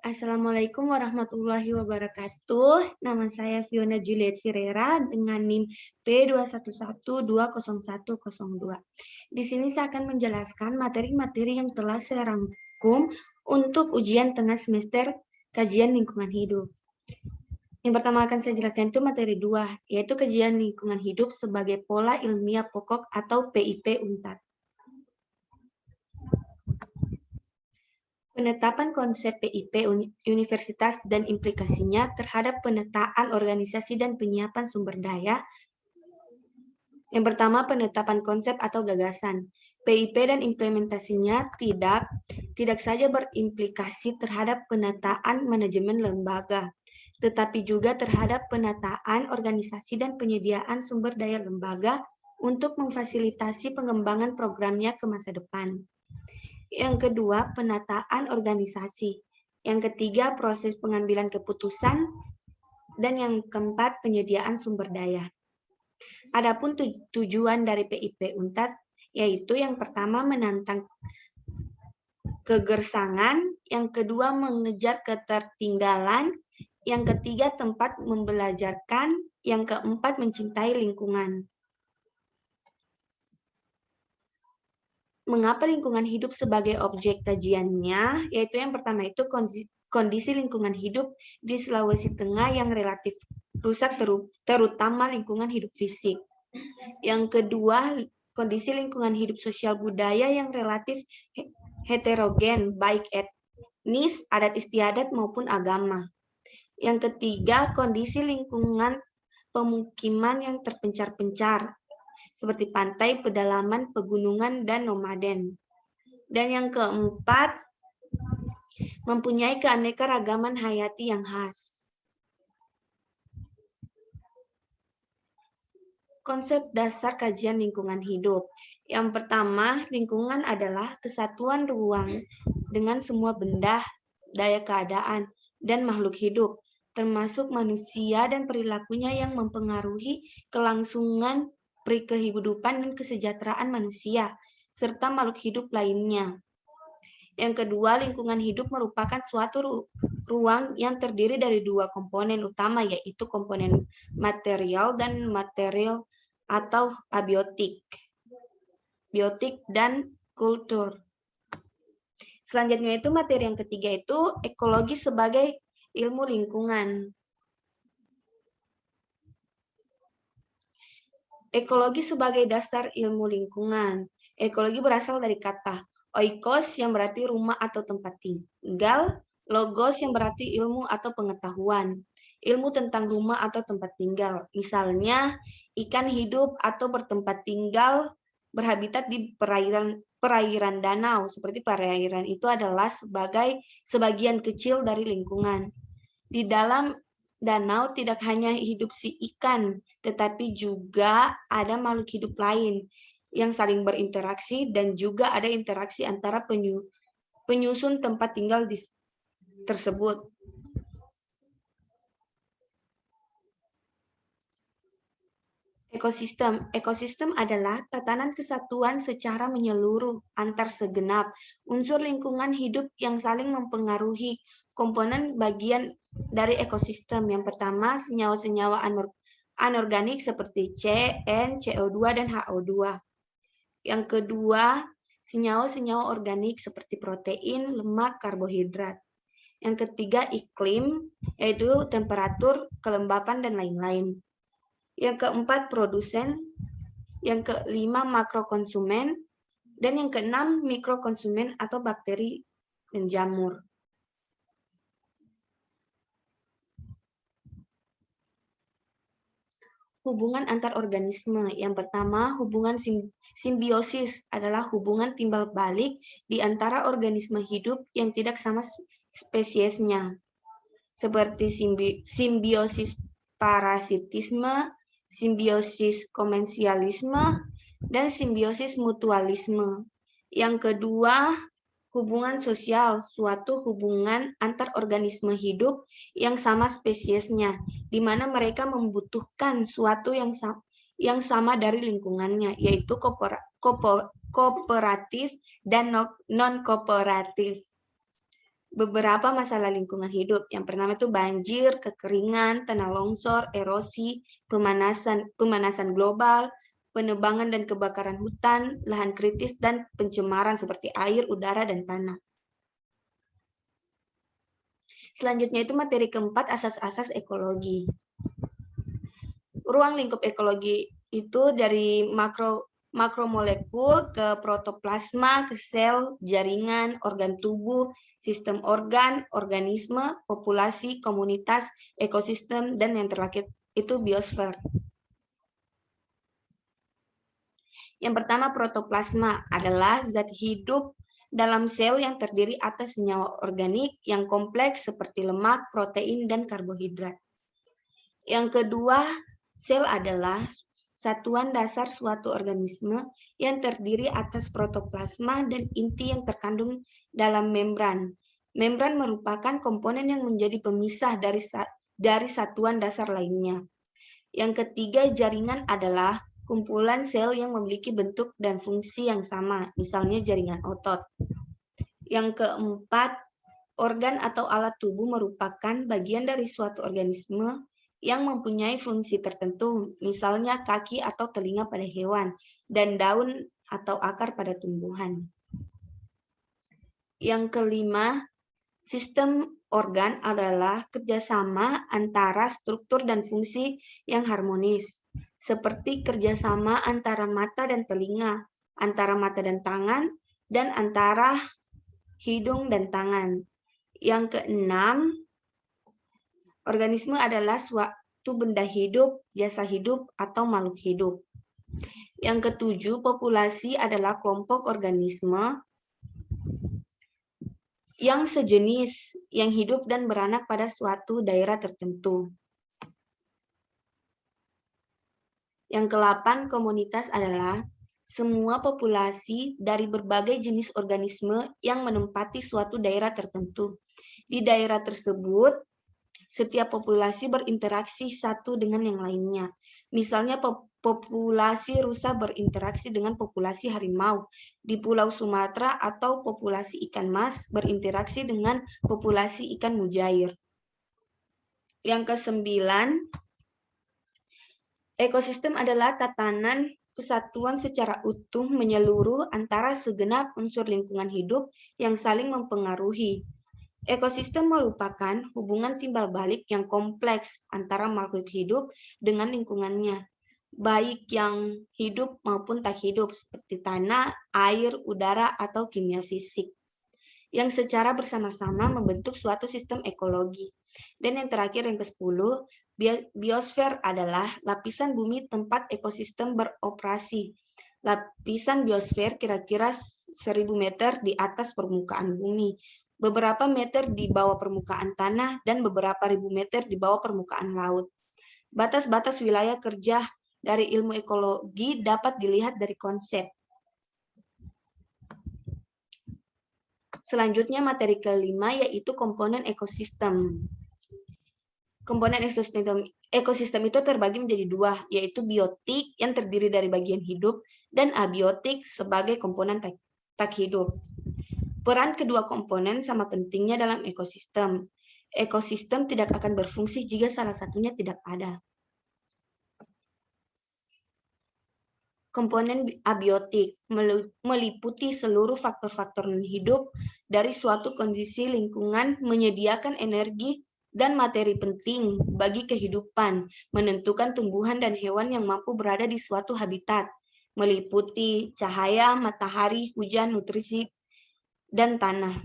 Assalamualaikum warahmatullahi wabarakatuh. Nama saya Fiona Juliet Ferreira dengan NIM P21120102. Di sini saya akan menjelaskan materi-materi yang telah saya rangkum untuk ujian tengah semester kajian lingkungan hidup. Yang pertama akan saya jelaskan itu materi 2, yaitu kajian lingkungan hidup sebagai pola ilmiah pokok atau PIP UNTAD. Penetapan konsep PIP universitas dan implikasinya terhadap penataan organisasi dan penyiapan sumber daya. Yang pertama, penetapan konsep atau gagasan. PIP dan implementasinya tidak saja berimplikasi terhadap penataan manajemen lembaga, tetapi juga terhadap penataan organisasi dan penyediaan sumber daya lembaga untuk memfasilitasi pengembangan programnya ke masa depan. Yang kedua, penataan organisasi. Yang ketiga, proses pengambilan keputusan. Dan yang keempat, penyediaan sumber daya. Adapun tujuan dari PIP UNTAD, yaitu yang pertama menantang kegersangan, yang kedua mengejar ketertinggalan, yang ketiga tempat membelajarkan, yang keempat mencintai lingkungan. Mengapa lingkungan hidup sebagai objek kajiannya? Yaitu yang pertama itu kondisi lingkungan hidup di Sulawesi Tengah yang relatif rusak, terutama lingkungan hidup fisik. Yang kedua, kondisi lingkungan hidup sosial budaya yang relatif heterogen, baik etnis, adat istiadat maupun agama. Yang ketiga, kondisi lingkungan pemukiman yang terpencar-pencar, seperti pantai, pedalaman, pegunungan, dan nomaden. Dan yang keempat, mempunyai keanekaragaman hayati yang khas. Konsep dasar kajian lingkungan hidup. Yang pertama, lingkungan adalah kesatuan ruang dengan semua benda, daya keadaan, dan makhluk hidup, termasuk manusia dan perilakunya yang mempengaruhi kelangsungan kehidupan dan kesejahteraan manusia, serta makhluk hidup lainnya. Yang kedua, lingkungan hidup merupakan suatu ruang yang terdiri dari dua komponen utama, yaitu komponen material dan material atau abiotik, biotik dan kultur. Selanjutnya itu materi yang ketiga itu ekologi sebagai ilmu lingkungan. Ekologi sebagai dasar ilmu lingkungan. Ekologi berasal dari kata oikos yang berarti rumah atau tempat tinggal, logos yang berarti ilmu atau pengetahuan, ilmu tentang rumah atau tempat tinggal. Misalnya, ikan hidup atau bertempat tinggal berhabitat di perairan danau. Seperti perairan itu adalah sebagian kecil dari lingkungan. Di dalam danau tidak hanya hidup si ikan, tetapi juga ada makhluk hidup lain yang saling berinteraksi dan juga ada interaksi antara penyusun tempat tinggal tersebut. Ekosistem. Ekosistem adalah tatanan kesatuan secara menyeluruh antar segenap unsur lingkungan hidup yang saling mempengaruhi komponen bagian dari ekosistem. Yang pertama, senyawa-senyawa anorganik seperti C, N, CO2, dan HO2. Yang kedua, senyawa-senyawa organik seperti protein, lemak, karbohidrat. Yang ketiga, iklim, yaitu temperatur, kelembapan, dan lain-lain. Yang keempat, produsen. Yang kelima, makrokonsumen. Dan yang keenam, mikrokonsumen atau bakteri dan jamur. Hubungan antar organisme. Yang pertama, hubungan simbiosis adalah hubungan timbal balik di antara organisme hidup yang tidak sama spesiesnya. Seperti simbiosis parasitisme, simbiosis komensialisme, dan simbiosis mutualisme. Yang kedua, hubungan sosial, suatu hubungan antar organisme hidup yang sama spesiesnya, di mana mereka membutuhkan suatu yang sama dari lingkungannya, yaitu kooperatif dan non-kooperatif. beberapa masalah lingkungan hidup. Yang pertama itu banjir, kekeringan, tanah longsor, erosi, pemanasan global, penebangan dan kebakaran hutan, lahan kritis, dan pencemaran seperti air, udara, dan tanah. Selanjutnya itu materi keempat, asas-asas ekologi. Ruang lingkup ekologi itu dari makromolekul ke protoplasma, ke sel, jaringan, organ tubuh, sistem organ, organisme, populasi, komunitas, ekosistem, dan yang terakhir itu biosfer. Yang pertama, protoplasma adalah zat hidup dalam sel yang terdiri atas senyawa organik yang kompleks seperti lemak, protein, dan karbohidrat. Yang kedua, sel adalah satuan dasar suatu organisme yang terdiri atas protoplasma dan inti yang terkandung dalam membran. Membran merupakan komponen yang menjadi pemisah dari satuan dasar lainnya. Yang ketiga, jaringan adalah kumpulan sel yang memiliki bentuk dan fungsi yang sama, misalnya jaringan otot. Yang keempat, organ atau alat tubuh merupakan bagian dari suatu organisme yang mempunyai fungsi tertentu, misalnya kaki atau telinga pada hewan, dan daun atau akar pada tumbuhan. Yang kelima, sistem organ adalah kerjasama antara struktur dan fungsi yang harmonis, seperti kerjasama antara mata dan telinga, antara mata dan tangan, dan antara hidung dan tangan. Yang keenam, organisme adalah suatu benda hidup, biasa hidup, atau makhluk hidup. Yang ketujuh, populasi adalah kelompok organisme yang sejenis, yang hidup dan beranak pada suatu daerah tertentu. Yang ke-8, komunitas adalah semua populasi dari berbagai jenis organisme yang menempati suatu daerah tertentu. Di daerah tersebut, setiap populasi berinteraksi satu dengan yang lainnya. Misalnya populasi rusa berinteraksi dengan populasi harimau di Pulau Sumatera, atau populasi ikan mas berinteraksi dengan populasi ikan mujair. Yang ke-9, ekosistem adalah tatanan kesatuan secara utuh menyeluruh antara segenap unsur lingkungan hidup yang saling mempengaruhi. Ekosistem merupakan hubungan timbal balik yang kompleks antara makhluk hidup dengan lingkungannya, baik yang hidup maupun tak hidup, seperti tanah, air, udara, atau kimia fisik, yang secara bersama-sama membentuk suatu sistem ekologi. Dan yang terakhir, yang ke-10, biosfer adalah lapisan bumi tempat ekosistem beroperasi. Lapisan biosfer kira-kira 1000 meter di atas permukaan bumi, beberapa meter di bawah permukaan tanah, dan beberapa ribu meter di bawah permukaan laut. Batas-batas wilayah kerja dari ilmu ekologi dapat dilihat dari konsep. Selanjutnya materi kelima yaitu komponen ekosistem. Komponen ekosistem itu terbagi menjadi dua, yaitu biotik yang terdiri dari bagian hidup dan abiotik sebagai komponen tak hidup. Peran kedua komponen sama pentingnya dalam ekosistem. Ekosistem tidak akan berfungsi jika salah satunya tidak ada. Komponen abiotik meliputi seluruh faktor-faktor hidup dari suatu kondisi lingkungan, menyediakan energi dan materi penting bagi kehidupan, menentukan tumbuhan dan hewan yang mampu berada di suatu habitat, meliputi cahaya, matahari, hujan, nutrisi, dan tanah.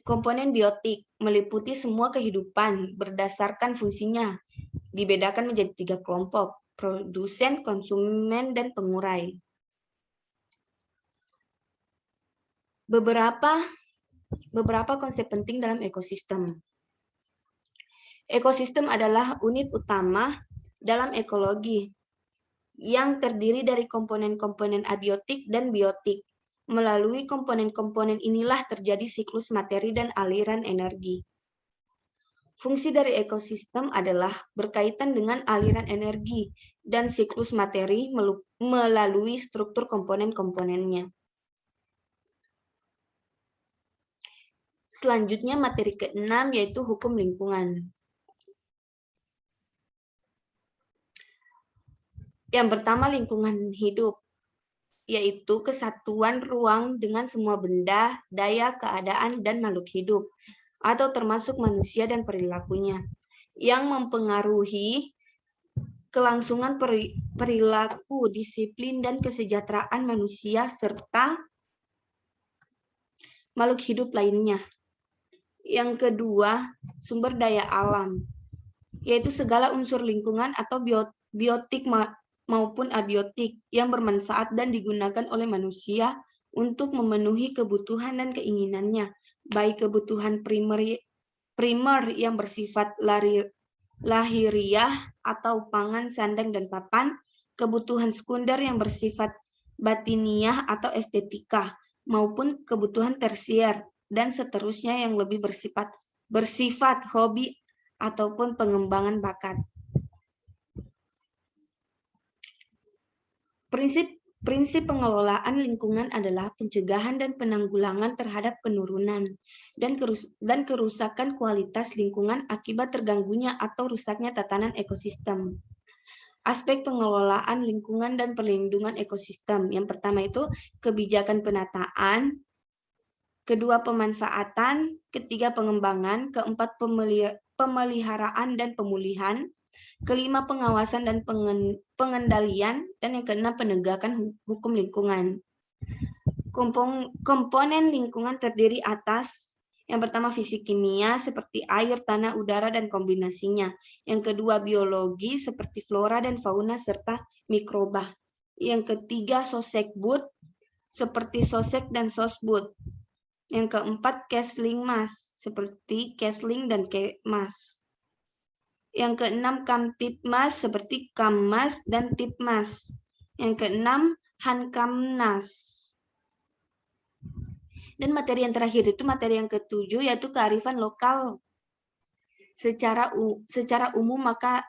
Komponen biotik meliputi semua kehidupan berdasarkan fungsinya, dibedakan menjadi 3 kelompok, produsen, konsumen, dan pengurai. Beberapa konsep penting dalam ekosistem. Ekosistem adalah unit utama dalam ekologi yang terdiri dari komponen-komponen abiotik dan biotik. Melalui komponen-komponen inilah terjadi siklus materi dan aliran energi. Fungsi dari ekosistem adalah berkaitan dengan aliran energi dan siklus materi melalui struktur komponen-komponennya. Selanjutnya materi ke-6 yaitu hukum lingkungan. Yang pertama lingkungan hidup, yaitu kesatuan ruang dengan semua benda, daya, keadaan, dan makhluk hidup, atau termasuk manusia dan perilakunya, yang mempengaruhi kelangsungan perilaku, disiplin, dan kesejahteraan manusia, serta makhluk hidup lainnya. Yang kedua, sumber daya alam, yaitu segala unsur lingkungan atau biotik maupun abiotik yang bermanfaat dan digunakan oleh manusia untuk memenuhi kebutuhan dan keinginannya, baik kebutuhan primer yang bersifat lahiriah atau pangan, sandang, dan papan, kebutuhan sekunder yang bersifat batiniah atau estetika, maupun kebutuhan tersier, dan seterusnya yang lebih bersifat hobi ataupun pengembangan bakat. Prinsip pengelolaan lingkungan adalah pencegahan dan penanggulangan terhadap penurunan dan kerusakan kualitas lingkungan akibat terganggunya atau rusaknya tatanan ekosistem. Aspek pengelolaan lingkungan dan perlindungan ekosistem. Yang pertama itu kebijakan penataan, kedua pemanfaatan, ketiga pengembangan, keempat pemeliharaan dan pemulihan, kelima pengawasan dan pengendalian, dan yang keenam penegakan hukum lingkungan. Komponen lingkungan terdiri atas yang pertama fisik kimia seperti air, tanah, udara, dan kombinasinya. Yang kedua biologi seperti flora dan fauna serta mikroba. Yang ketiga sosekbud seperti sosek dan sosbud. Yang keempat kesling-mas seperti kesling dan kemas. Yang keenam kamtipmas seperti kammas dan tipmas. Yang keenam hankamnas. Dan materi yang terakhir itu materi yang ketujuh yaitu kearifan lokal. Secara umum maka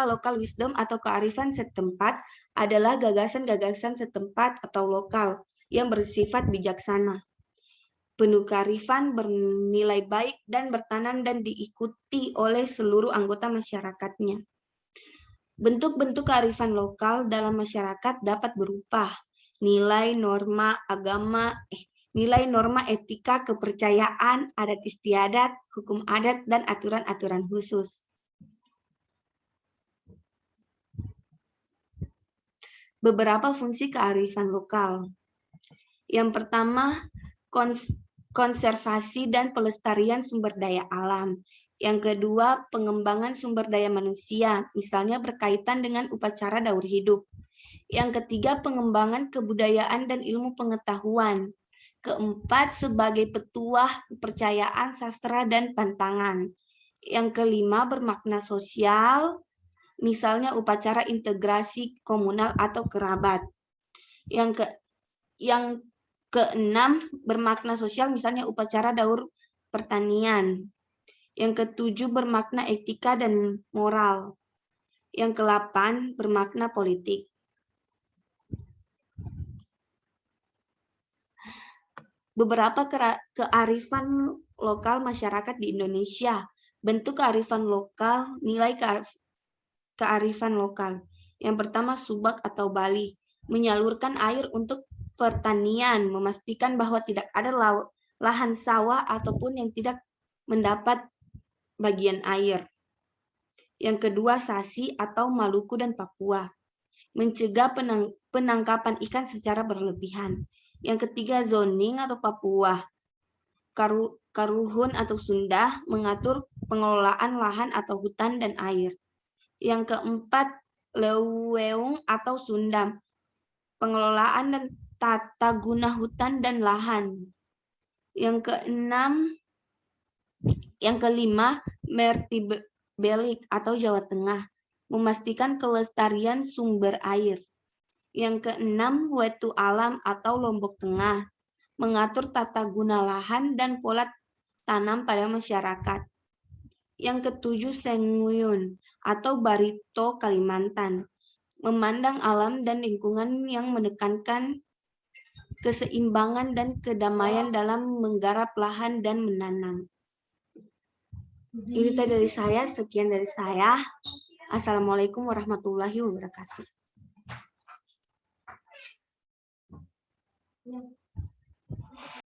local wisdom atau kearifan setempat adalah gagasan-gagasan setempat atau lokal yang bersifat bijaksana. Penuh kearifan, bernilai baik dan bertanam dan diikuti oleh seluruh anggota masyarakatnya. Bentuk-bentuk kearifan lokal dalam masyarakat dapat berupa nilai norma agama, nilai norma etika, kepercayaan, adat istiadat, hukum adat, dan aturan-aturan khusus. Beberapa fungsi kearifan lokal. Yang pertama, konservasi dan pelestarian sumber daya alam. Yang kedua, pengembangan sumber daya manusia, misalnya berkaitan dengan upacara daur hidup. Yang ketiga, pengembangan kebudayaan dan ilmu pengetahuan. Keempat, sebagai petuah kepercayaan, sastra, dan pantangan. Yang kelima, bermakna sosial, misalnya upacara integrasi komunal atau kerabat. Yang keenam, bermakna sosial, misalnya upacara daur pertanian. Yang ketujuh, bermakna etika dan moral. Yang ke-8, bermakna politik. Beberapa kearifan lokal masyarakat di Indonesia. Bentuk kearifan lokal, nilai kearifan lokal. Yang pertama, subak atau bali, menyalurkan air untuk pertanian, memastikan bahwa tidak ada lahan sawah ataupun yang tidak mendapat bagian air. Yang kedua, sasi atau Maluku dan Papua, mencegah penangkapan ikan secara berlebihan. Yang ketiga, zoning atau Papua. Karuhun atau Sunda mengatur pengelolaan lahan atau hutan dan air. Yang keempat, Leuweung atau Sunda, pengelolaan dan tata guna hutan dan lahan. Yang kelima, Mertibelik atau Jawa Tengah, memastikan kelestarian sumber air. Yang keenam, Wetu Alam atau Lombok Tengah, mengatur tata guna lahan dan pola tanam pada masyarakat. Yang ketujuh, Senguyun atau Barito Kalimantan, memandang alam dan lingkungan yang menekankan keseimbangan dan kedamaian dalam menggarap lahan dan menanam. Itu dari saya, sekian dari saya. Assalamualaikum warahmatullahi wabarakatuh.